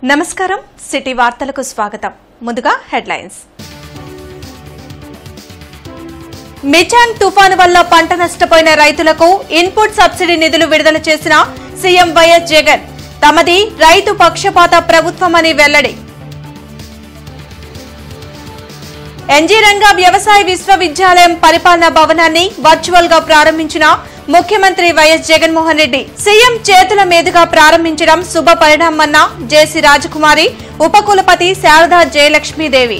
నమస్కారం సిటీ వార్తలకు స్వాగతం ముందుగా హెడ్లైన్స్ మిచాంగ్ తుఫాను వల్ల పంట నష్టపోయిన రైతులకు ఇన్పుట్ సబ్సిడీ నిధులు విడుదల చేసిన సీఎం వైఎస్ జగన్ తమది రైతు పక్షపాత ప్రభుత్వమని వెల్లడి ఎన్జీ రంగా వ్యవసాయ విశ్వవిద్యాలయం పరిపాలనా భవనాన్ని వర్చువల్ గా ప్రారంభించిన ముఖ్యమంత్రి వైఎస్ జగన్మోహన్ రెడ్డి సీఎం చేతుల మీదుగా ప్రారంభించడం శుభ పరిణామమన్న జేసీ రాజకుమారి ఉపకులపతి శారదా జయలక్ష్మీదేవి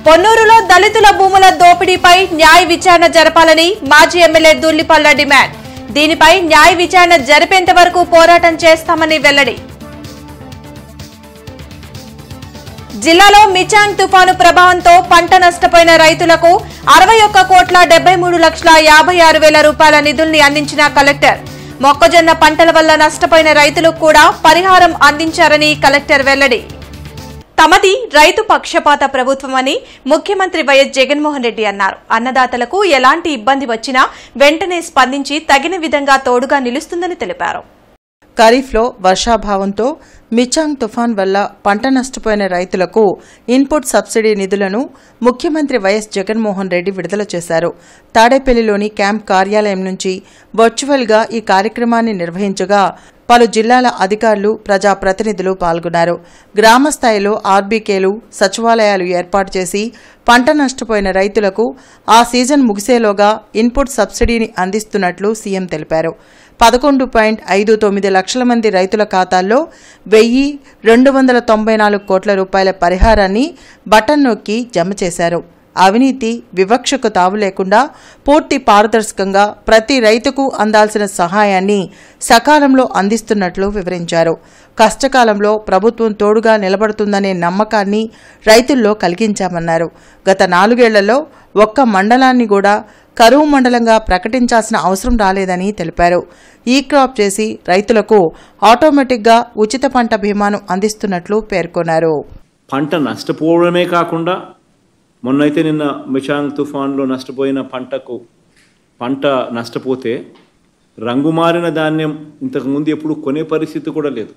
పొన్నూరులో దళితుల భూముల దోపిడీపై న్యాయ విచారణ జరపాలని మాజీ ఎమ్మెల్యే దుల్లిపల్ల డిమాండ్ దీనిపై న్యాయ విచారణ జరిపేంత వరకు పోరాటం చేస్తామని వెల్లడి జిల్లాలో మిచాంగ్ తుఫాను ప్రభావంతో పంట నష్టపోయిన రైతులకు 61,73,56,000 రూపాయల నిధుల్ని అందించిన కలెక్టర్ మొక్కజొన్న పంటల వల్ల నష్టపోయిన రైతులకు కూడా పరిహారం అందించారని కలెక్టర్ వెల్లడి తమది రైతు పక్షపాత ప్రభుత్వమని ముఖ్యమంత్రి వైఎస్ జగన్మోహన్ రెడ్డి అన్నారు. అన్నదాతలకు ఎలాంటి ఇబ్బంది వచ్చినా వెంటనే స్పందించి తగిన విధంగా తోడుగా నిలుస్తుందని తెలిపారు. ఖరీఫ్లో వర్షాభావంతో మిచాంగ్ తుఫాన్ వల్ల పంట నష్టపోయిన రైతులకు ఇన్పుట్ సబ్సిడీ నిధులను ముఖ్యమంత్రి వైఎస్ జగన్మోహన్ రెడ్డి విడుదల చేశారు. తాడేపల్లిలోని క్యాంప్ కార్యాలయం నుంచి వర్చువల్గా ఈ కార్యక్రమాన్ని నిర్వహించగా పలు జిల్లాల అధికారులు ప్రజాప్రతినిధులు పాల్గొన్నారు. గ్రామస్థాయిలో ఆర్బీకేలు సచివాలయాలు ఏర్పాటు చేసి పంట నష్టపోయిన రైతులకు ఆ సీజన్ ముగిసేలోగా ఇన్పుట్ సబ్సిడీని అందిస్తున్నట్లు సీఎం తెలిపారు. 11.59 లక్షల మంది రైతుల ఖాతాల్లో 1,294 కోట్ల రూపాయల పరిహారాన్ని బటన్ నొక్కి జమ చేశారు. అవినీతి వివక్షకు తావు లేకుండా పూర్తి పారదర్శకంగా ప్రతి రైతుకు అందాల్సిన సహాయాన్ని సకాలంలో అందిస్తున్నట్లు వివరించారు. కష్టకాలంలో ప్రభుత్వం తోడుగా నిలబడుతుందనే నమ్మకాన్ని రైతుల్లో కలిగించామన్నారు. గత 4 ఏళ్లలో ఒక్క మండలాన్ని కూడా కరువు మండలంగా ప్రకటించాల్సిన అవసరం రాలేదని తెలిపారు. ఈ క్రాప్ చేసి రైతులకు ఆటోమేటిక్గా ఉచిత పంట బీమాను అందిస్తున్నట్లు పేర్కొన్నారు. పంట నష్టపోవడమే కాకుండా మొన్నైతే నిన్న మిచాంగ్ తుఫాన్లో నష్టపోయిన పంట నష్టపోతే రంగుమారిన ధాన్యం ఇంతకుముందు ఎప్పుడు కొనే పరిస్థితి కూడా లేదు.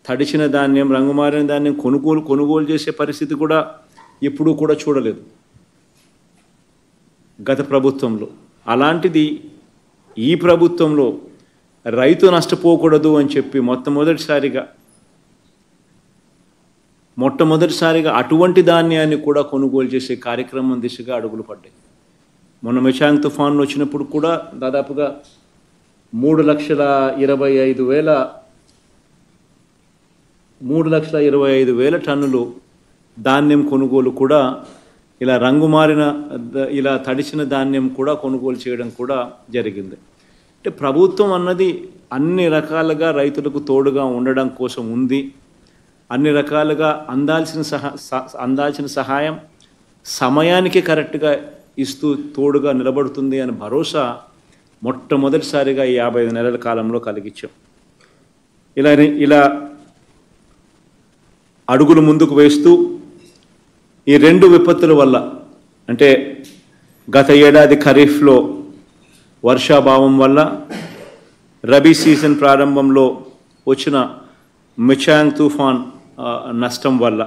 తడిచిన ధాన్యం రంగుమారిన ధాన్యం కొనుగోలు చేసే పరిస్థితి కూడా ఎప్పుడూ కూడా చూడలేదు గత ప్రభుత్వంలో. అలాంటిది ఈ ప్రభుత్వంలో రైతు నష్టపోకూడదు అని చెప్పి మొట్టమొదటిసారిగా అటువంటి ధాన్యాన్ని కూడా కొనుగోలు చేసే కార్యక్రమం దిశగా అడుగులు పడ్డాయి. మొన్న మిచాంగ్ తుఫాన్లు వచ్చినప్పుడు కూడా దాదాపుగా 3,25,000 టన్నులు ధాన్యం కొనుగోలు కూడా ఇలా రంగుమారిన ఇలా తడిసిన ధాన్యం కూడా కొనుగోలు చేయడం కూడా జరిగింది. అంటే ప్రభుత్వం అన్నది అన్ని రకాలుగా రైతులకు తోడుగా ఉండడం కోసం ఉంది. అన్ని రకాలుగా అందాల్సిన సహాయం సమయానికి కరెక్ట్గా ఇస్తూ తోడుగా నిలబడుతుంది అని భరోసా మొట్టమొదటిసారిగా ఈ 55 నెలల కాలంలో కలిగించాం. ఇలా అడుగులు ముందుకు వేస్తూ ఈ 2 విపత్తుల వల్ల అంటే గత ఏడాది ఖరీఫ్లో వర్షాభావం వల్ల రబీ సీజన్ ప్రారంభంలో వచ్చిన మిచాంగ్ తుఫాన్ నష్టం వల్ల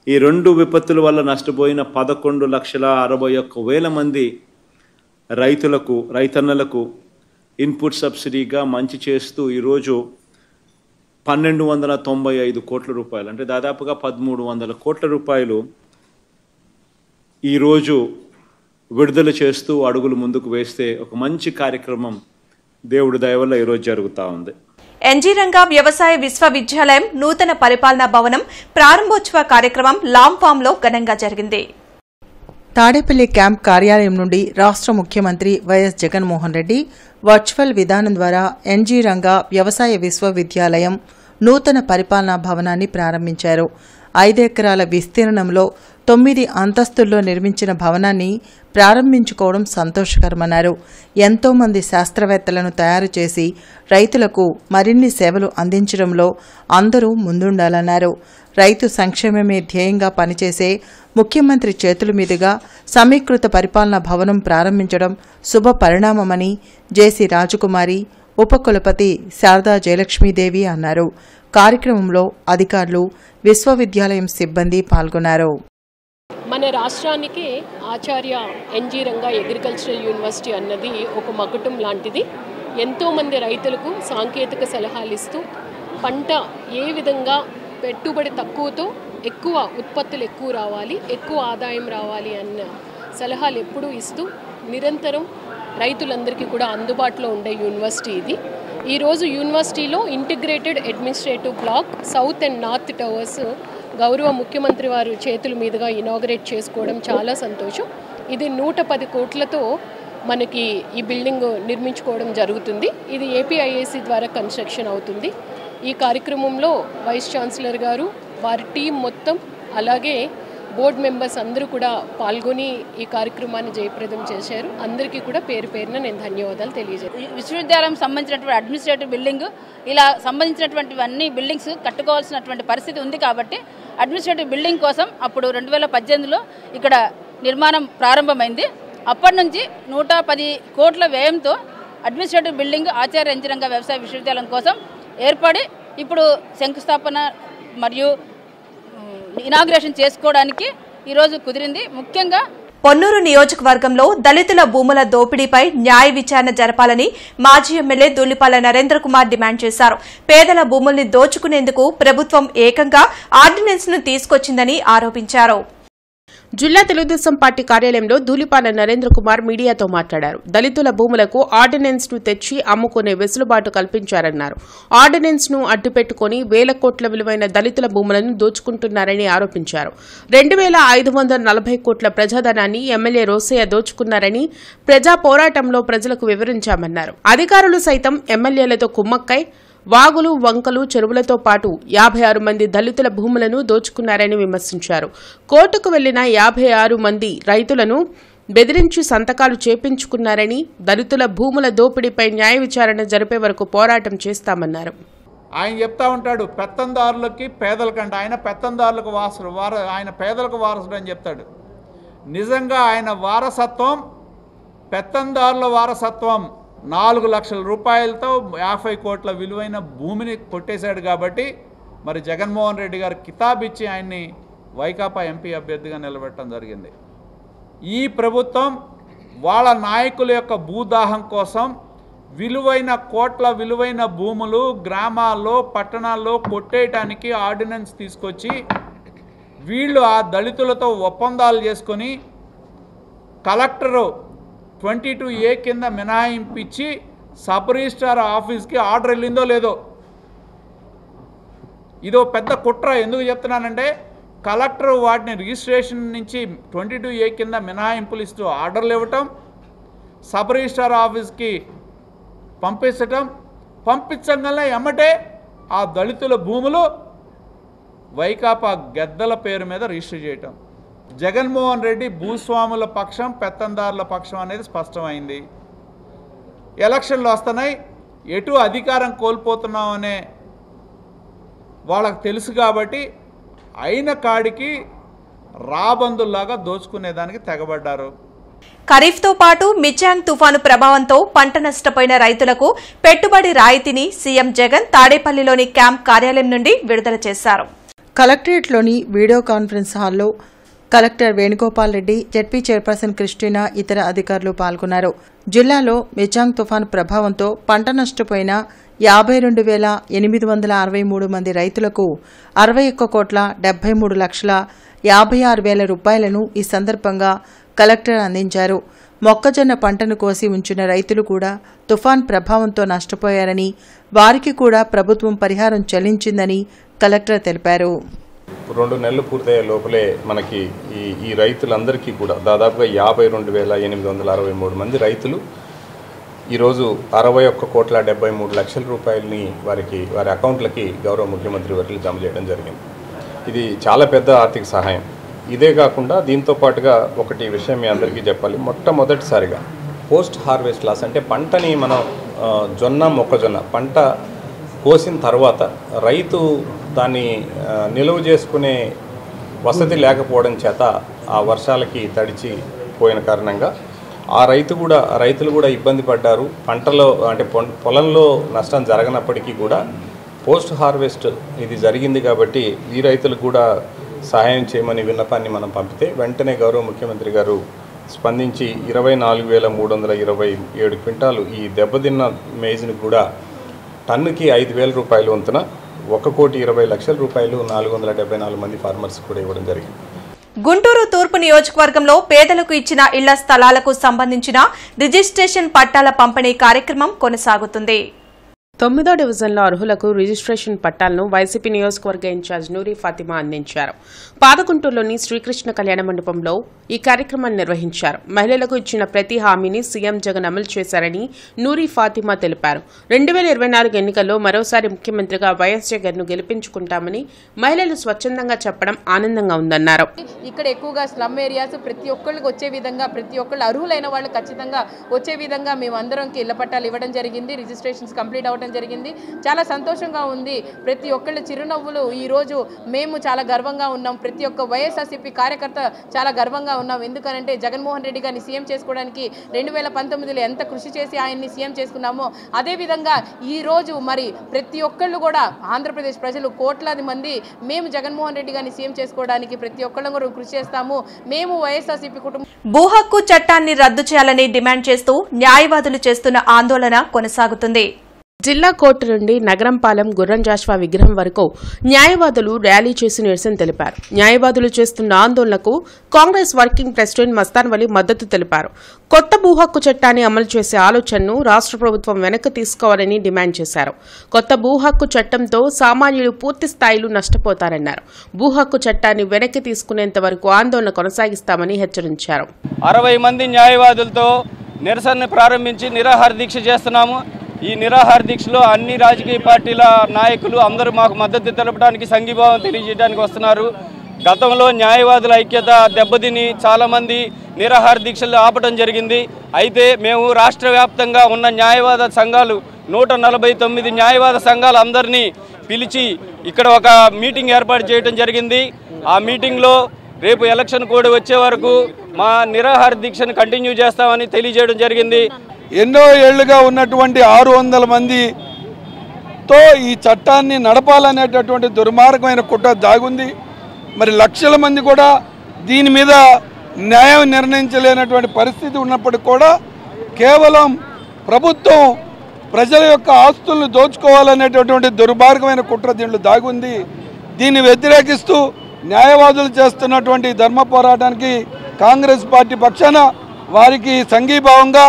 ఈ 2 విపత్తుల వల్ల నష్టపోయిన 11,61,000 మంది రైతన్నలకు ఇన్పుట్ సబ్సిడీగా మంచి చేస్తూ ఈరోజు 1,295 కోట్ల రూపాయలు అంటే దాదాపుగా 1,300 కోట్ల రూపాయలు ఈరోజు విడుదల చేస్తూ అడుగులు ముందుకు వేస్తే ఒక మంచి కార్యక్రమం దేవుడి దయ వల్ల ఈరోజు జరుగుతూ ఉంది. ఎన్జీ రంగా వ్యవసాయ విశ్వవిద్యాలయం నూతన పరిపాలనా భవనం ప్రారంభోత్సవ కార్యక్రమం లాంగ్ ఫామ్ లో ఘనంగా జరిగింది. తాడేపల్లి క్యాంప్ కార్యాలయం నుండి రాష్ట్ర ముఖ్యమంత్రి వైఎస్ జగన్మోహన్ రెడ్డి వర్చువల్ విధానం ద్వారా ఎన్జీ రంగా వ్యవసాయ విశ్వవిద్యాలయం నూతన పరిపాలనా భవనాన్ని ప్రారంభించారు. 5 ఎకరాల విస్తీర్ణంలో 9 అంతస్తుల్లో నిర్మించిన భవనాన్ని ప్రారంభించుకోవడం సంతోషకరమన్నారు. ఎంతో మంది శాస్త్రవేత్తలను తయారు చేసి రైతులకు మరిన్ని సేవలు అందించడంలో అందరూ ముందుండాలన్నారు. రైతు సంక్షేమమే ధ్యేయంగా పనిచేసే ముఖ్యమంత్రి చేతుల మీదుగా సమీకృత పరిపాలనా భవనం ప్రారంభించడం శుభ పరిణామమని జేసీ రాజకుమారి ఉపకులపతి శారదా జయలక్ష్మీదేవి అన్నారు. కార్యక్రమంలో అధికారులు, విశ్వవిద్యాలయం సిబ్బంది పాల్గొన్నారు. మన రాష్ట్రానికి ఆచార్య ఎన్జీ రంగా అగ్రికల్చరల్ యూనివర్సిటీ అన్నది ఒక మకుటం లాంటిది. ఎంతోమంది రైతులకు సాంకేతిక సలహాలు ఇస్తూ పంట ఏ విధంగా పెట్టుబడి తక్కువతో ఎక్కువ ఉత్పత్తులు ఎక్కువ రావాలి, ఎక్కువ ఆదాయం రావాలి అన్న సలహాలు ఎప్పుడూ ఇస్తూ నిరంతరం రైతులందరికీ కూడా అందుబాటులో ఉండే యూనివర్సిటీ ఇది. ఈరోజు యూనివర్సిటీలో integrated administrative block south and north towers గౌరవ ముఖ్యమంత్రి వారు చేతుల మీదుగా ఇనాగరేట్ చేసుకోవడం చాలా సంతోషం. ఇది 110 కోట్లతో మనకి ఈ బిల్డింగ్ నిర్మించుకోవడం జరుగుతుంది. ఇది ఏపీఐఏసీ ద్వారా కన్స్ట్రక్షన్ అవుతుంది. ఈ కార్యక్రమంలో వైస్ ఛాన్సలర్ గారు, వారి టీం మొత్తం, అలాగే బోర్డు మెంబర్స్ అందరూ కూడా పాల్గొని ఈ కార్యక్రమాన్ని జయప్రదం చేశారు. అందరికీ కూడా పేరు పేరున నేను ధన్యవాదాలు తెలియజేస్తాను. విశ్వవిద్యాలయం సంబంధించినటువంటి అడ్మినిస్ట్రేటివ్ బిల్డింగ్, ఇలా సంబంధించినటువంటివన్నీ బిల్డింగ్స్ కట్టుకోవాల్సినటువంటి పరిస్థితి ఉంది. కాబట్టి అడ్మినిస్ట్రేటివ్ బిల్డింగ్ కోసం అప్పుడు 2018లో ఇక్కడ నిర్మాణం ప్రారంభమైంది. అప్పటి నుంచి 110 కోట్ల వ్యయంతో అడ్మినిస్ట్రేటివ్ బిల్డింగ్ ఆచార్య ఎన్జీ రంగా వ్యవసాయ విశ్వవిద్యాలయం కోసం ఏర్పడి ఇప్పుడు శంకుస్థాపన మరియు ఇనాగ్రేషన్ చేసుకోవడానికి ఈరోజు కుదిరింది. ముఖ్యంగా పొన్నూరు నియోజకవర్గంలో దళితుల భూముల దోపిడీపై న్యాయ విచారణ జరపాలని మాజీ ఎమ్మెల్యే ధూళిపాల నరేంద్ర కుమార్ డిమాండ్ చేశారు. పేదల భూముల్ని దోచుకునేందుకు ప్రభుత్వం ఏకంగా ఆర్డినెన్స్ ను తీసుకొచ్చిందని ఆరోపించారు. జిల్లా తెలుగుదేశం పార్టీ కార్యాలయంలో ధూళిపాల నరేంద్ర కుమార్ మీడియాతో మాట్లాడారు. దళితుల భూములకు ఆర్డినెన్స్ ను తెచ్చి అమ్ముకునే వెసులుబాటు కల్పించారన్నారు. ఆర్డినెన్స్ ను అడ్డుపెట్టుకుని వేల కోట్ల విలువైన దళితుల భూములను దోచుకుంటున్నారని ఆరోపించారు. 2540 కోట్ల ప్రజాధనాన్ని ఎమ్మెల్యే రోసయ్య దోచుకున్నారని ప్రజా పోరాటంలో ప్రజలకు వివరించామన్నారు. అధికారులు సైతం ఎమ్మెల్యేలతో కుమ్మక్కై వాగులు, వంకలు, చెరువులతో పాటు 56 మంది దళితుల భూములను దోచుకున్నారని విమర్శించారు. కోర్టుకు వెళ్లిన 56 మంది రైతులను బెదిరించి సంతకాలు చేపించుకున్నారని, దళితుల భూముల దోపిడీపై న్యాయ విచారణ జరిపే వరకు పోరాటం చేస్తామన్నారు. ఆయన చెప్తా ఉంటాడు పెత్తందారులకి పేదలకంటే, ఆయన పెత్తందారులకు వారసుడు, ఆయన పేదలకు వారసుడు అని చెప్తాడు. నిజంగా ఆయన వారసత్వం పెత్తందారుల వారసత్వం. 4 లక్షల రూపాయలతో 50 కోట్ల విలువైన భూమిని కొట్టేశాడు. కాబట్టి మరి జగన్మోహన్ రెడ్డి గారు కితాబ్ ఇచ్చి ఆయన్ని వైకాపా ఎంపీ అభ్యర్థిగా నిలబెట్టడం జరిగింది. ఈ ప్రభుత్వం వాళ్ళ నాయకుల యొక్క భూదాహం కోసం కోట్ల విలువైన భూములు గ్రామాల్లో, పట్టణాల్లో కొట్టేయటానికి ఆర్డినెన్స్ తీసుకొచ్చి వీళ్ళు ఆ దళితులతో ఒప్పందాలు చేసుకొని కలెక్టరు 22A కింద మినహాయింపించి సబ్ రిజిస్ట్రార్ ఆఫీస్కి ఆర్డర్ వెళ్ళిందో లేదో. ఇదో పెద్ద కుట్ర. ఎందుకు చెప్తున్నానంటే కలెక్టర్ వాటిని రిజిస్ట్రేషన్ నుంచి 22A కింద మినహాయింపులు ఇస్తూ ఆర్డర్లు ఇవ్వటం, సబ్ రిజిస్ట్రార్ ఆఫీస్కి పంపించగానే ఎమ్మటే ఆ దళితుల భూములు వైకాపా గెద్దల పేరు మీద రిజిస్టర్ చేయటం. జగన్మోహన్ రెడ్డి భూస్వాముల పక్షం, పెత్తందారుల పక్షం అనేది స్పష్టమైంది. ఎలక్షన్లు వస్తున్నాయి, ఎటు అధికారం కోల్పోతున్నామనే వాళ్ళకు తెలుసు. కాబట్టి అయిన కాడికి రాబందుల్లాగా దోచుకునేదానికి తెగబడ్డారు. ఖరీఫ్తో పాటు మిచాంగ్ తుఫాను ప్రభావంతో పంట నష్టపోయిన రైతులకు పెట్టుబడి రాయితీని సీఎం జగన్ తాడేపల్లిలోని క్యాంప్ కార్యాలయం నుండి విడుదల చేశారు. కలెక్టరేట్లోని వీడియో కాన్ఫరెన్స్ హాల్లో collector Venugopal Reddy, ZP chairperson Christina, ఇతర అధికారులు పాల్గొన్నారు. జిల్లాలో మిచాంగ్ తుఫాను ప్రభావంతో పంట నష్టపోయిన 52,863 మంది రైతులకు 61,73,56,000 రూపాయలను ఈ సందర్భంగా కలెక్టర్ అందించారు. మొక్కజొన్న పంటను కోసి ఉంచిన రైతులు కూడా తుఫాన్ ప్రభావంతో నష్టపోయారని, వారికి కూడా ప్రభుత్వం పరిహారం చెల్లించిందని కలెక్టర్ తెలిపారు. 2 నెలలు పూర్తయ్యే లోపలే మనకి ఈ రైతులందరికీ కూడా దాదాపుగా 52,863 మంది రైతులు ఈరోజు 61,73,00,000 రూపాయలని వారి అకౌంట్లకి గౌరవ ముఖ్యమంత్రి వర్యులు జమ చేయడం జరిగింది. ఇది చాలా పెద్ద ఆర్థిక సహాయం. ఇదే కాకుండా దీంతో పాటుగా ఒకటి విషయం మీ అందరికీ చెప్పాలి. మొట్టమొదటిసారిగా పోస్ట్ హార్వెస్ట్ లాస్ అంటే పంటని మనం మొక్కజొన్న పంట కోసిన తర్వాత రైతు దాన్ని నిలువ చేసుకునే వసతి లేకపోవడం చేత ఆ వర్షాలకి తడిచి పోయిన కారణంగా ఆ రైతులు కూడా ఇబ్బంది పడ్డారు. పంటలో అంటే పొలంలో నష్టం జరగనప్పటికీ కూడా పోస్ట్ హార్వెస్ట్ ఇది జరిగింది కాబట్టి ఈ రైతులకు కూడా సహాయం చేయమని విన్నపాన్ని మనం పంపితే వెంటనే గౌరవ ముఖ్యమంత్రి గారు స్పందించి 24,327 క్వింటాలు ఈ దెబ్బతిన్న మేజ్ని కూడా టన్నుకి 5,000 రూపాయలు వంతున 1,20,00,000 రూపాయలు 474 మంది ఫార్మర్స్ కూడా ఇవ్వడం జరిగింది. గుంటూరు తూర్పు నియోజకవర్గంలో పేదలకు ఇచ్చిన ఇళ్ల స్థలాలకు సంబంధించిన రిజిస్ట్రేషన్ పట్టాల పంపిణీ కార్యక్రమం కొనసాగుతుంది. 9వ డివిజన్లో అర్హులకు రిజిస్ట్రేషన్ పట్టాలను వైసీపీ నియోజకవర్గ ఇన్ఛార్జ్ నూరి ఫాతిమా అందించారు. పాదగుంటూరులోని శ్రీకృష్ణ కళ్యాణ మండపంలో ఈ కార్యక్రమాన్ని నిర్వహించారు. మహిళలకు ఇచ్చిన ప్రతి హామీని సీఎం జగన్ అమలు చేశారని నూరి ఫాతిమా తెలిపారు. 2024 ఎన్నికల్లో మరోసారి ముఖ్యమంత్రిగా వైఎస్ జగన్ ను గెలిపించుకుంటామని మహిళలు స్వచ్ఛందంగా చెప్పడం ఆనందంగా ఉందన్నారు. ఇక్కడ ఎక్కువగా స్లమ్ ఏరియాస్ ప్రతి ఒక్కళ్ళకి వచ్చే విధంగా, ప్రతి ఒక్కళ్ళు అర్హులైన వాళ్ళు ఖచ్చితంగా వచ్చే విధంగా మేము అందరంకి ఇళ్ల పట్టాలు ఇవ్వడం జరిగింది. రిజిస్ట్రేషన్స్ కంప్లీట్ అవడం జరిగింది. చాలా సంతోషంగా ఉంది. ప్రతి ఒక్కళ్ళ చిరునవ్వులు ఈ రోజు మేము చాలా గర్వంగా ఉన్నాం. ప్రతి ఒక్క వైఎస్ఆర్సీపీ కార్యకర్త చాలా గర్వంగా ఉన్నాం. ఎందుకంటే జగన్మోహన్ రెడ్డి గారిని సీఎం చేసుకోవడానికి 2019లో ఎంత కృషి చేసి ఆయన్ని సీఎం చేసుకున్నామో అదేవిధంగా ఈ రోజు మరి ప్రతి ఒక్కళ్ళు కూడా ఆంధ్రప్రదేశ్ ప్రజలు కోట్లాది మంది మేము జగన్మోహన్ రెడ్డి గారిని సీఎం చేసుకోవడానికి ప్రతి ఒక్కళ్ళం కూడా కృషి చేస్తాము. మేము వైఎస్ఆర్సీపీ కుటుంబం భూ హక్కు చట్టాన్ని రద్దు చేయాలని డిమాండ్ చేస్తూ న్యాయవాదులు చేస్తున్న ఆందోళన కొనసాగుతుంది. జిల్లా కోర్టు నుండి నగరంపాలెం గుర్రం జాషువా విగ్రహం వరకు న్యాయవాదులు ర్యాలీ చేసి నిరసన తెలిపారు. న్యాయవాదులు చేస్తున్న ఆందోళనకు కాంగ్రెస్ వర్కింగ్ ప్రెసిడెంట్ మస్తాన్ వలి మద్దతు తెలిపారు. కొత్త భూ హక్కు చట్టాన్ని అమలు చేసే ఆలోచనను రాష్ట్ర ప్రభుత్వం వెనక్కి తీసుకోవాలని డిమాండ్ చేశారు. కొత్త భూ హక్కు చట్టంతో సామాన్యులు పూర్తి స్థాయిలో నష్టపోతారన్నారు. భూ హక్కు చట్టాన్ని వెనక్కి తీసుకునేంత వరకు ఆందోళన కొనసాగిస్తామని హెచ్చరించారు. 60 మంది న్యాయవాదులతో నిరసనను ప్రారంభించి నిరాహార దీక్ష చేస్తున్నాము. ఈ నిరాహార దీక్షలో అన్ని రాజకీయ పార్టీల నాయకులు అందరూ మాకు మద్దతు తెలపడానికి, సంఘీభావం తెలియజేయడానికి వస్తున్నారు. గతంలో న్యాయవాదుల ఐక్యత దెబ్బతిని చాలామంది నిరాహార దీక్షలు ఆపడం జరిగింది. అయితే మేము రాష్ట్ర వ్యాప్తంగా ఉన్న న్యాయవాద సంఘాలు 149 న్యాయవాద సంఘాలు అందరినీ పిలిచి ఇక్కడ ఒక మీటింగ్ ఏర్పాటు చేయడం జరిగింది. ఆ మీటింగ్లో రేపు ఎలక్షన్ కోడ్ వచ్చే వరకు మా నిరాహార దీక్షను కంటిన్యూ చేస్తామని తెలియజేయడం జరిగింది. ఎన్నో ఏళ్లుగా ఉన్నటువంటి 600 మందితో ఈ చట్టాన్ని నడపాలనేటటువంటి దుర్మార్గమైన కుట్ర దాగుంది. మరి లక్షల మంది కూడా దీని మీద న్యాయం నిర్ణయించలేనటువంటి పరిస్థితి ఉన్నప్పటికీ కూడా కేవలం ప్రభుత్వం ప్రజల యొక్క ఆస్తులను దోచుకోవాలనేటటువంటి దుర్మార్గమైన కుట్ర దీంట్లో దాగుంది. దీన్ని వ్యతిరేకిస్తూ న్యాయవాదులు చేస్తున్నటువంటి ధర్మ పోరాటానికి కాంగ్రెస్ పార్టీ పక్షాన వారికి సంఘీభావంగా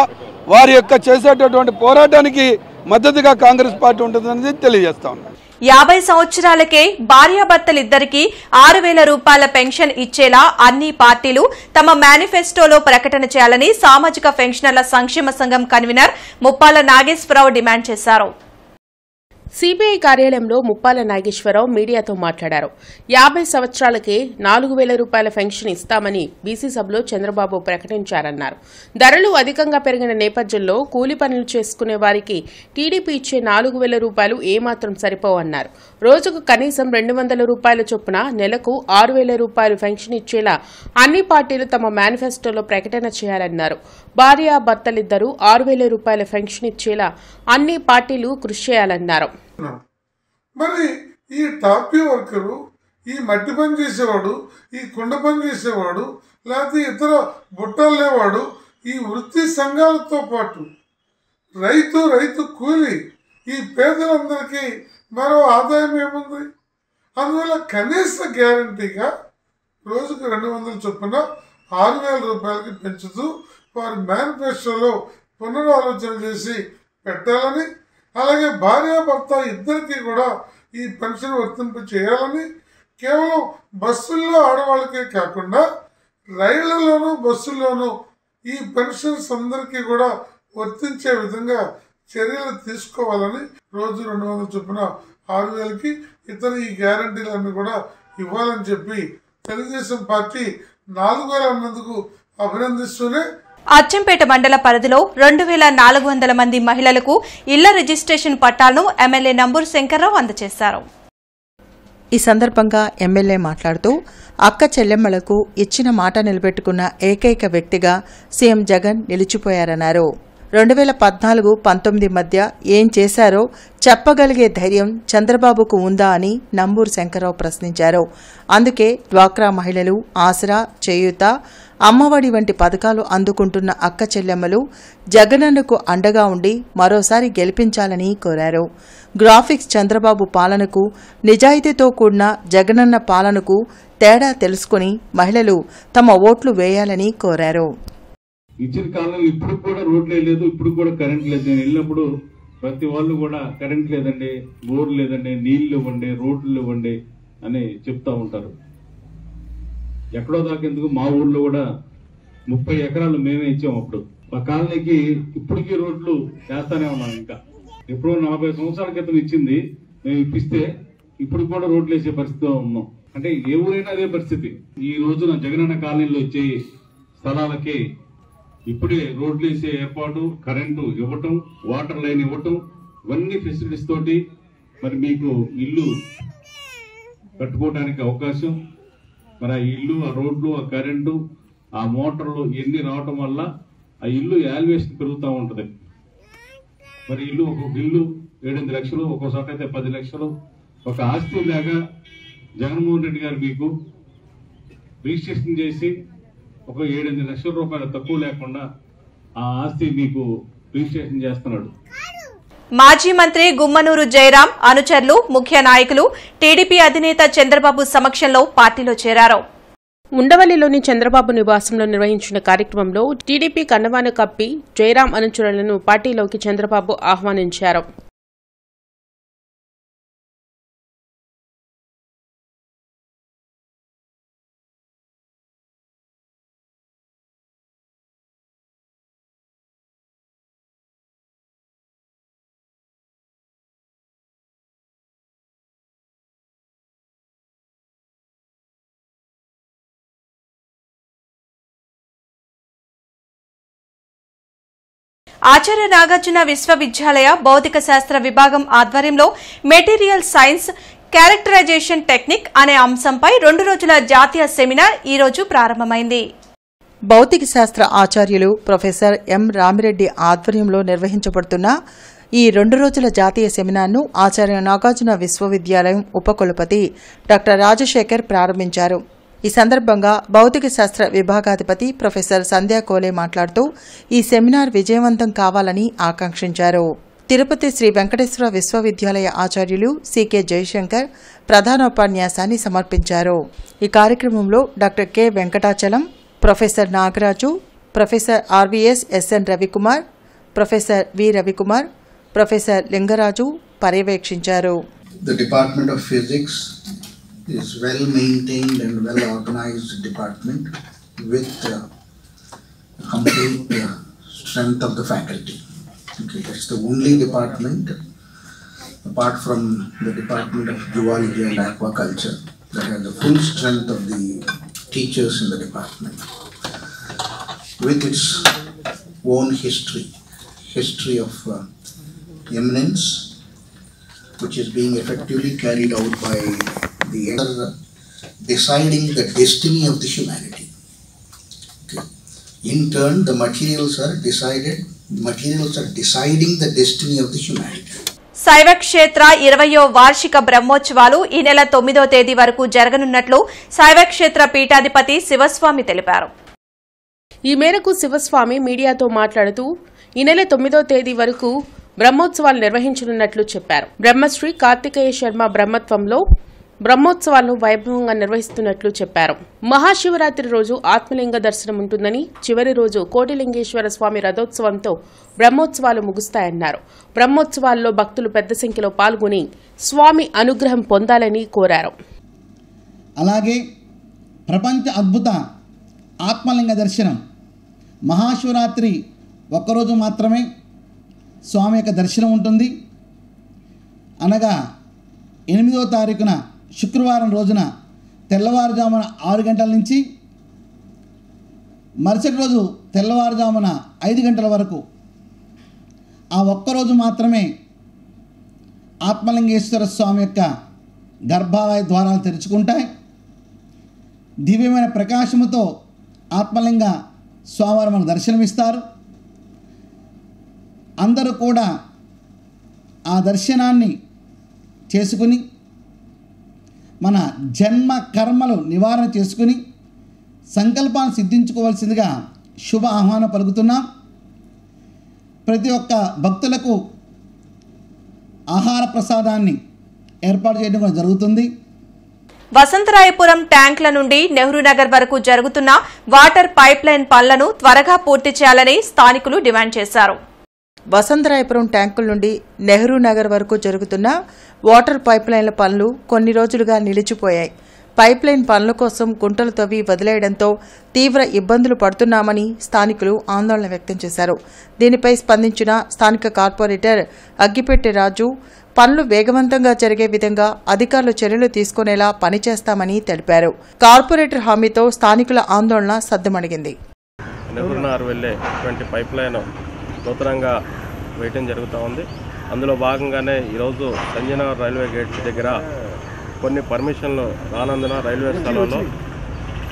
వారి యొక్క చేసేటటువంటి పోరాటానికి మద్దతుగా కాంగ్రెస్ పార్టీ ఉంటుందని తెలియజేస్తా ఉన్నాం. 50 సంవత్సరాలకే భార్యాభర్తలిద్దరికీ 6,000 రూపాయల పెన్షన్ ఇచ్చేలా అన్ని పార్టీలు తమ మేనిఫెస్టోలో ప్రకటన చేయాలని సామాజిక పెన్షనర్ల సంక్షేమ సంఘం కన్వీనర్ ముప్పాల నాగేశ్వరరావు డిమాండ్ చేశారు. సిబిఐ కార్యాలయంలో ముప్పాల నాగేశ్వరరావు మీడియాతో మాట్లాడారు. 50 సంవత్సరాలకే 4,000 రూపాయల పెన్షన్ ఇస్తామని బీసీ సభలో చంద్రబాబు ప్రకటించారన్నారు. ధరలు అధికంగా పెరిగిన నేపథ్యంలో కూలి పనులు చేసుకునే వారికి టీడీపీ ఇచ్చే 4,000 రూపాయలు ఏమాత్రం సరిపోవన్నారు. రోజుకు కనీసం 200 రూపాయల చొప్పున నెలకు 6,000 రూపాయలు పెన్షన్ ఇచ్చేలా అన్ని పార్టీలు తమ మేనిఫెస్టోలో ప్రకటన చేయాలన్నారు. భార్యాభర్తలిద్దరూ 6,000 రూపాయల పెన్షన్ ఇచ్చేలా అన్ని పార్టీలు కృషి చేయాలన్నారు. మరి ఈ టాపీ వర్కరు, ఈ మట్టి పని చేసేవాడు, ఈ కుండ పని చేసేవాడు, లేకపోతే ఇతర బుట్టలు లేవాడు, ఈ వృత్తి సంఘాలతో పాటు రైతు కూలి, ఈ పేదలందరికీ మరో ఆదాయం ఏముంది? అందువల్ల కనీస గ్యారంటీగా రోజుకు 200 చొప్పున 6,000 రూపాయలకి పెంచుతూ వారి మేనిఫెస్టోలో పునరాలోచన చేసి పెట్టాలని, అలాగే భార్యాభర్త ఇద్దరికీ కూడా ఈ పెన్షన్ వర్తింపు చేయాలని, కేవలం బస్సుల్లో ఆడవాళ్ళకే కాకుండా రైళ్లలోనూ బస్సుల్లోనూ ఈ పెన్షన్స్ అందరికీ కూడా వర్తించే విధంగా చర్యలు తీసుకోవాలని, రోజు 200 చొప్పున 6,000కి ఇతర ఈ గ్యారంటీలన్నీ కూడా ఇవ్వాలని చెప్పి తెలుగుదేశం పార్టీ 4,000 అన్నందుకు అభినందిస్తూనే అచ్చంపేట మండల పరిధిలో 2,400 మంది మహిళలకు ఇళ్ల రిజిస్ట్రేషన్ పట్టాలను ఎమ్మెల్యే నంబూరు శంకర్రావు అందజేశారు. ఈ సందర్భంగా ఎమ్మెల్యే మాట్లాడుతూ అక్క చెల్లెమ్మలకు ఇచ్చిన మాట నిలబెట్టుకున్న ఏకైక వ్యక్తిగా సీఎం జగన్ నిలిచిపోయారన్నారు. 2014-19 మధ్య ఏం చేశారో చెప్పగలిగే ధైర్యం చంద్రబాబుకు ఉందా అని నంబూరు శంకర్రావు ప్రశ్నించారు. అందుకే డ్వాక్రా మహిళలు, ఆసరా, చేయూత, అమ్మఒడి వంటి పథకాలు అందుకుంటున్న అక్క చెల్లెమ్మలు జగనన్నకు అండగా ఉండి మరోసారి గెలిపించాలని కోరారు. గ్రాఫిక్స్ చంద్రబాబు పాలనకు, నిజాయితీతో కూడిన జగనన్న పాలనకు తేడా తెలుసుకుని మహిళలు తమ ఓట్లు వేయాలని కోరారు. ఇచ్చిన కాలంలో ఇప్పుడు కూడా రోడ్లే లేదు, ఇప్పుడు కూడా కరెంట్ లేదు. నేను వెళ్ళినప్పుడు ప్రతి వాళ్ళు కూడా కరెంట్ లేదండి, బోర్ లేదండి, నీళ్లు ఇవ్వండి, రోడ్లు ఇవ్వండి అని చెప్తా ఉంటారు. ఎక్కడో దాకేందుకు మా ఊర్లో కూడా 30 ఎకరాలు మేమే ఇచ్చాము. అప్పుడు మా కాలనీకి ఇప్పటికీ రోడ్లు చేస్తానే ఉన్నాం. ఇంకా ఎప్పుడో 40 సంవత్సరాల క్రితం ఇచ్చింది మేము ఇప్పిస్తే ఇప్పుడు కూడా రోడ్లు వేసే పరిస్థితిలో ఉన్నాం. అంటే ఏ ఊరైనా అదే పరిస్థితి. ఈ రోజున జగనన్న కాలనీలో వచ్చే స్థలాలకి ఇప్పుడే రోడ్లు వేసే ఏర్పాటు, కరెంటు ఇవ్వటం, వాటర్ లైన్ ఇవ్వటం, ఇవన్నీ ఫెసిలిటీస్ తోటి మరి మీకు ఇల్లు కట్టుకోవడానికి అవకాశం. మరి ఆ ఇల్లు, ఆ రోడ్లు, ఆ కరెంటు, ఆ మోటార్లు ఇవన్నీ రావటం వల్ల ఆ ఇల్లు వాల్యుయేషన్ పెరుగుతూ ఉంటుంది. మరి ఇల్లు, ఒక్కొక్క ఇల్లు 7-8 లక్షలు, ఒక్కోసారి అయితే 10 లక్షలు ఒక ఆస్తి లాగా జగన్మోహన్ రెడ్డి గారు మీకు రిజిస్ట్రేషన్ చేసి ఒక 7-8 లక్షల రూపాయలు తక్కువ లేకుండా ఆ ఆస్తి మీకు రిజిస్ట్రేషన్ చేస్తున్నాడు. మాజీ మంత్రి గుమ్మనూరు జయరాం అనుచరులు, ముఖ్య నాయకులు టీడీపీ అధినేత చంద్రబాబు సమక్షంలో పార్టీలో చేరారు. ఉండవల్లిలోని చంద్రబాబు నివాసంలో నిర్వహించిన కార్యక్రమంలో టీడీపీ కండవాను కప్పి జయరాం అనుచరులను పార్టీలోకి చంద్రబాబు ఆహ్వానించారు. ఆచార్య నాగార్జున విశ్వవిద్యాలయ భౌతిక శాస్త్ర విభాగం ఆధ్వర్యంలో మెటీరియల్ సైన్స్ క్యారెక్టరైజేషన్ టెక్నిక్ అనే అంశంపై 2 రోజుల జాతీయ సెమినార్ ఈ రోజు ప్రారంభమైంది. భౌతిక శాస్త్ర ఆచార్యులు ప్రొఫెసర్ ఎం రామిరెడ్డి ఆధ్వర్యంలో నిర్వహించబడుతున్న ఈ 2 రోజుల జాతీయ సెమినార్ను ఆచార్య నాగార్జున విశ్వవిద్యాలయం ఉపకులపతి డాక్టర్ రాజశేఖర్ ప్రారంభించారు. ఈ సందర్భంగా భౌతిక శాస్త్ర విభాగాధిపతి ప్రొఫెసర్ సంధ్యా కోలే మాట్లాడుతూ ఈ సెమినార్ విజయవంతం కావాలని ఆకాంక్షించారు. తిరుపతి శ్రీ వెంకటేశ్వర విశ్వవిద్యాలయ ఆచార్యులు సికే జయశంకర్ ప్రధానోపన్యాసాన్ని సమర్పించారు. ఈ కార్యక్రమంలో doctor K Venkatachalam, professor Nagaraju, professor RVS SN Ravikumar, professor V Ravikumar, professor Lingaraju పర్యవేక్షించారు. The Department of Physics is well maintained and well organized department with complete strength of the faculty. Okay, that's the only department apart from the Department of Zoology and Aquaculture that has the full strength of the teachers in the department with its own history of eminence, which is being effectively carried out by the deciding the destiny of the humanity. Okay. In turn, the materials are deciding the destiny of the humanity. శైవ క్షేత్ర 20వ వార్షిక బ్రహ్మోత్సవాలు ఈ నెల 9వ తేదీ వరకు జరగనున్నట్లు శైవ క్షేత్ర పీఠాధిపతి శివస్వామి తెలిపారు. ఈ మేరకు శివస్వామి మీడియాతో మాట్లాడుతూ ఈ నెల 9వ తేదీ వరకు బ్రహ్మోత్సవాలు నిర్వహించనున్నట్లు చెప్పారు. బ్రహ్మశ్రీ కార్తికేయ శర్మ బ్రహ్మత్వంలో బ్రహ్మోత్సవాలను వైభవంగా నిర్వహిస్తున్నట్లు చెప్పారు. మహాశివరాత్రి రోజు ఆత్మలింగ దర్శనం ఉంటుందని, చివరి రోజు కోటిలింగేశ్వర స్వామి రథోత్సవంతో బ్రహ్మోత్సవాలు ముగుస్తాయన్నారు. బ్రహ్మోత్సవాల్లో భక్తులు పెద్ద సంఖ్యలో పాల్గొని స్వామి అనుగ్రహం పొందాలని కోరారు. అలాగే ప్రపంచ అద్భుత ఆత్మలింగ దర్శనం మహాశివరాత్రి ఒక్కరోజు మాత్రమే స్వామి యొక్క దర్శనం ఉంటుంది. అనగా 8వ తారీఖున శుక్రవారం రోజున తెల్లవారుజామున 6 గంటల నుంచి మరుసటి రోజు తెల్లవారుజామున 5 గంటల వరకు ఆ ఒక్కరోజు మాత్రమే ఆత్మలింగేశ్వర స్వామి యొక్క గర్భాలయ ద్వారాలు తెరుచుకుంటాయి. దివ్యమైన ప్రకాశముతో ఆత్మలింగ స్వామివారు మనకు దర్శనమిస్తారు. అందరూ కూడా ఆ దర్శనాన్ని చేసుకుని మన జన్మ కర్మలు నివారణ చేసుకుని సంకల్పాన్ని సిద్ధించుకోవాల్సిందిగా శుభ ఆహ్వానం పలుకుతున్నాం. ప్రతి ఒక్క భక్తులకు ఆహార ప్రసాదాన్ని ఏర్పాటు చేయడం కూడా జరుగుతుంది. వసంతరాయపురం ట్యాంకుల నుండి నెహ్రూ నగర్ వరకు జరుగుతున్న వాటర్ పైప్ లైన్ పనులను త్వరగా పూర్తి చేయాలని స్థానికులు డిమాండ్ చేశారు. వసంతరాయపురం ట్యాంకుల నుండి నెహ్రూ నగర్ వరకు జరుగుతున్న వాటర్ పైప్ లైన్ల పనులు కొన్ని రోజులుగా నిలిచిపోయాయి. పైప్ లైన్ పనుల కోసం గుంటలు తవ్వి వదిలేయడంతో తీవ్ర ఇబ్బందులు పడుతున్నామని స్థానికులు ఆందోళన వ్యక్తం చేశారు. దీనిపై స్పందించిన స్థానిక కార్పొరేటర్ అగ్గిపెట్టె రాజు పనులు వేగవంతంగా జరిగే విధంగా అధికారులు చర్యలు తీసుకునేలా పనిచేస్తామని తెలిపారు. కార్పొరేటర్ హామీతో స్థానికుల ఆందోళన సద్దుమణిగింది. నూతనంగా వేయటం జరుగుతూ ఉంది. అందులో భాగంగానే ఈరోజు సంజయనగర్ రైల్వే గేట్ దగ్గర కొన్ని పర్మిషన్లు రానందున రైల్వే స్థలంలో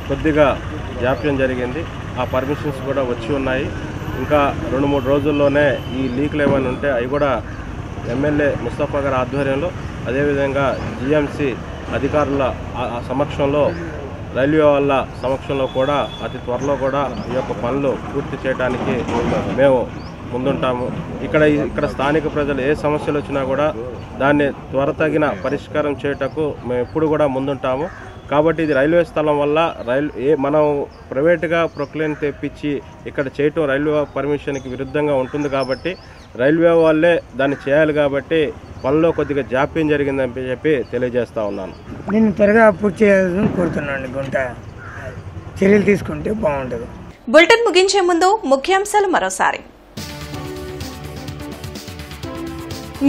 కొద్దిగా జాప్యం జరిగింది. ఆ పర్మిషన్స్ కూడా వచ్చి ఉన్నాయి. ఇంకా 2-3 రోజుల్లోనే ఈ లీక్లు ఏమైనా ఉంటే అవి కూడా ఎమ్మెల్యే ముస్తఫా గారి ఆధ్వర్యంలో, అదేవిధంగా జిఎంసి అధికారుల సమక్షంలో, రైల్వే వాళ్ళ సమక్షంలో కూడా అతి త్వరలో కూడా ఈ యొక్క పనులు పూర్తి చేయడానికి మేము ముందుంటాము. ఇక్కడ స్థానిక ప్రజలు ఏ సమస్యలు వచ్చినా కూడా దాన్ని త్వరతగిన పరిష్కారం చేయటకు మేము ఎప్పుడు కూడా ముందుంటాము. కాబట్టి ఇది రైల్వే స్థలం వల్ల మనం ప్రైవేటుగా ప్రొక్లైన్ తెప్పించి ఇక్కడ చేయటం రైల్వే పర్మిషన్కి విరుద్ధంగా ఉంటుంది. కాబట్టి రైల్వే వాళ్ళే దాన్ని చేయాలి. కాబట్టి పనిలో కొద్దిగా జాప్యం జరిగిందని చెప్పి తెలియజేస్తా ఉన్నాను. దీన్ని త్వరగా పూర్తి చేయాలని కోరుతున్నాను. గుంట చర్యలు తీసుకుంటే బాగుంటుంది. బులెటిన్ ముగించే ముందు ముఖ్యాంశాలు మరోసారి.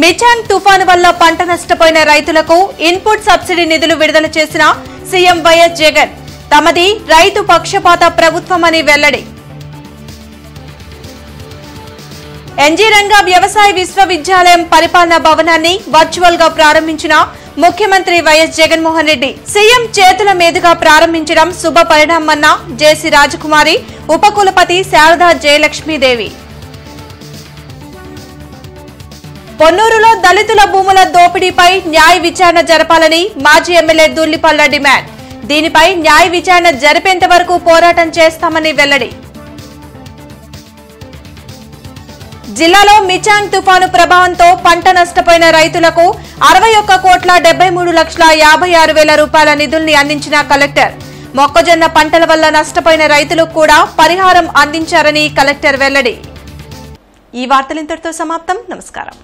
మిచాంగ్ తుఫాను వల్ల పంట నష్టపోయిన రైతులకు ఇన్పుట్ సబ్సిడీ నిధులు విడుదల చేసిన సీఎం వైఎస్ జగన్. తమది రైతు పక్షపాత ప్రభుత్వమని వెల్లడి. ఎన్జీ రంగా వ్యవసాయ విశ్వవిద్యాలయం పరిపాలనా భవనాన్ని వర్చువల్ గా ప్రారంభించిన ముఖ్యమంత్రి వైఎస్ జగన్మోహన్ రెడ్డి. సీఎం చేతుల మీదుగా ప్రారంభించడం శుభ పరిణామన్న జేసీ రాజకుమారి, ఉపకులపతి శారదా జయలక్ష్మీదేవి. పొన్నూరులో దళితుల భూముల దోపిడీపై న్యాయ విచారణ జరపాలని మాజీ ఎమ్మెల్యే దుల్లిపల్ల డిమాండ్. దీనిపై న్యాయ విచారణ జరిపేంత వరకు పోరాటం చేస్తామని వెల్లడి. జిల్లాలో మిచాంగ్ తుఫాను ప్రభావంతో పంట నష్టపోయిన రైతులకు 61,73,56,000 రూపాయల నిధుల్ని అందించిన కలెక్టర్. మొక్కజొన్న పంటల వల్ల నష్టపోయిన రైతులకు కూడా పరిహారం అందించారని కలెక్టర్ వెల్లడి. ఈ వార్తలు ఇంతటితో సమాప్తం. నమస్కారం.